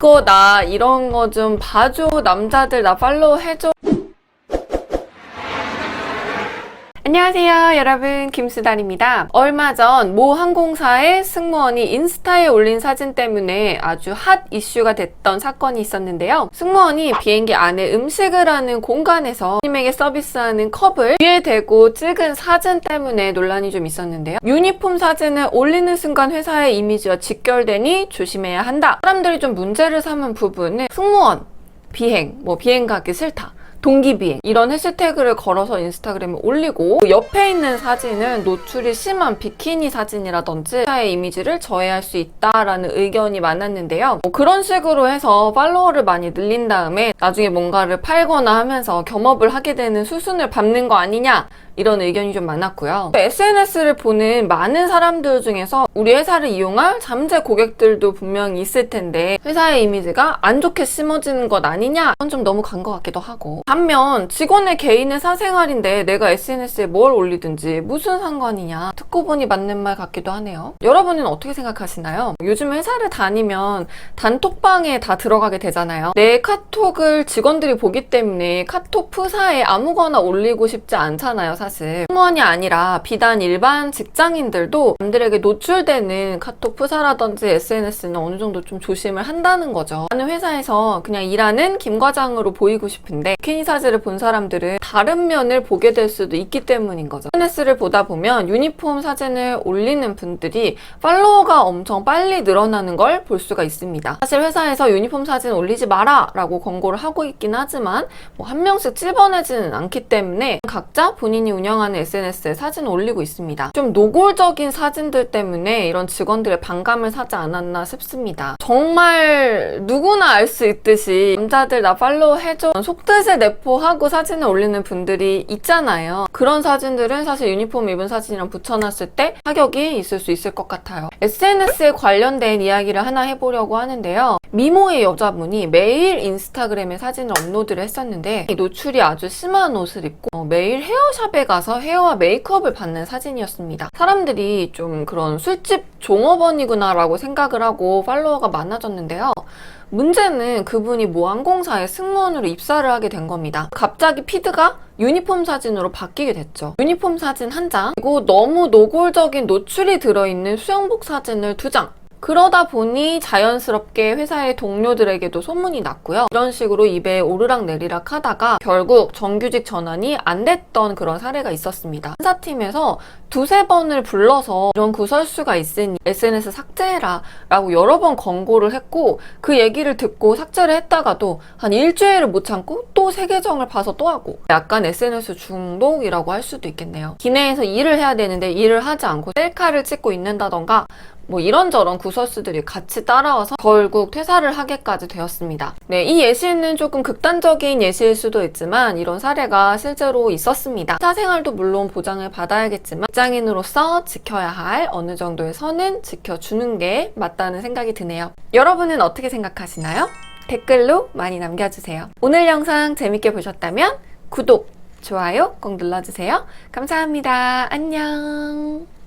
그거 나 이런 거 좀 봐줘. 남자들 나 팔로우 해줘. 안녕하세요 여러분, 김수단입니다. 얼마 전 모 항공사의 승무원이 인스타에 올린 사진 때문에 아주 핫 이슈가 됐던 사건이 있었는데요. 승무원이 비행기 안에 음식을 하는 공간에서 손님에게 서비스하는 컵을 뒤에 대고 찍은 사진 때문에 논란이 좀 있었는데요. 유니폼 사진을 올리는 순간 회사의 이미지와 직결되니 조심해야 한다. 사람들이 좀 문제를 삼은 부분은 승무원, 비행, 비행 가기 싫다, 동기비행 이런 해시태그를 걸어서 인스타그램에 올리고 옆에 있는 사진은 노출이 심한 비키니 사진이라든지 회사의 이미지를 저해할 수 있다라는 의견이 많았는데요. 그런 식으로 해서 팔로워를 많이 늘린 다음에 나중에 뭔가를 팔거나 하면서 겸업을 하게 되는 수순을 밟는 거 아니냐, 이런 의견이 좀 많았고요. SNS를 보는 많은 사람들 중에서 우리 회사를 이용할 잠재 고객들도 분명히 있을 텐데 회사의 이미지가 안 좋게 심어지는 것 아니냐? 그건 좀 너무 간 것 같기도 하고, 반면 직원의 개인의 사생활인데 내가 SNS에 뭘 올리든지 무슨 상관이냐? 듣고 보니 맞는 말 같기도 하네요. 여러분은 어떻게 생각하시나요? 요즘 회사를 다니면 단톡방에 다 들어가게 되잖아요. 내 카톡을 직원들이 보기 때문에 카톡 프사에 아무거나 올리고 싶지 않잖아요, 사실. 승무원이 아니라 비단 일반 직장인들도 남들에게 노출되는 카톡 프사라든지 SNS는 어느 정도 좀 조심을 한다는 거죠. 나는 회사에서 그냥 일하는 김 과장으로 보이고 싶은데 비키니 사진을 본 사람들은 다른 면을 보게 될 수도 있기 때문인 거죠. SNS를 보다 보면 유니폼 사진을 올리는 분들이 팔로워가 엄청 빨리 늘어나는 걸 볼 수가 있습니다. 사실 회사에서 유니폼 사진 올리지 마라 라고 권고를 하고 있긴 하지만 한 명씩 찝어내지는 않기 때문에 각자 본인이 운영하는 SNS에 사진을 올리고 있습니다. 좀 노골적인 사진들 때문에 이런 직원들의 반감을 사지 않았나 싶습니다. 정말 누구나 알 수 있듯이 남자들 나 팔로우 해줘 속뜻을 내포하고 사진을 올리는 분들이 있잖아요. 그런 사진들은 사실 유니폼 입은 사진이랑 붙여놨을 때 타격이 있을 수 있을 것 같아요. SNS에 관련된 이야기를 하나 해보려고 하는데요. 미모의 여자분이 매일 인스타그램에 사진을 업로드를 했었는데 노출이 아주 심한 옷을 입고 매일 헤어샵에 가서 헤어와 메이크업을 받는 사진이었습니다. 사람들이 좀 그런 술집 종업원이구나 라고 생각을 하고 팔로워가 많아졌는데요. 문제는 그분이 모 항공사에 승무원으로 입사를 하게 된 겁니다. 갑자기 피드가 유니폼 사진으로 바뀌게 됐죠. 유니폼 사진 한 장, 그리고 너무 노골적인 노출이 들어있는 수영복 사진을 2장, 그러다 보니 자연스럽게 회사의 동료들에게도 소문이 났고요. 이런 식으로 입에 오르락내리락 하다가 결국 정규직 전환이 안 됐던 그런 사례가 있었습니다. 회사팀에서 2~3번을 불러서 이런 구설수가 있으니 SNS 삭제해라 라고 여러 번 권고를 했고, 그 얘기를 듣고 삭제를 했다가도 한 일주일을 못 참고 또 새 계정을 봐서 또 하고, 약간 SNS 중독이라고 할 수도 있겠네요. 기내에서 일을 해야 되는데 일을 하지 않고 셀카를 찍고 있는다던가 이런저런 구설수들이 같이 따라와서 결국 퇴사를 하게까지 되었습니다. 네, 이 예시는 조금 극단적인 예시일 수도 있지만 이런 사례가 실제로 있었습니다. 사생활도 물론 보장을 받아야겠지만 직장인으로서 지켜야 할 어느 정도의 선은 지켜주는 게 맞다는 생각이 드네요. 여러분은 어떻게 생각하시나요? 댓글로 많이 남겨주세요. 오늘 영상 재밌게 보셨다면 구독, 좋아요 꼭 눌러주세요. 감사합니다. 안녕.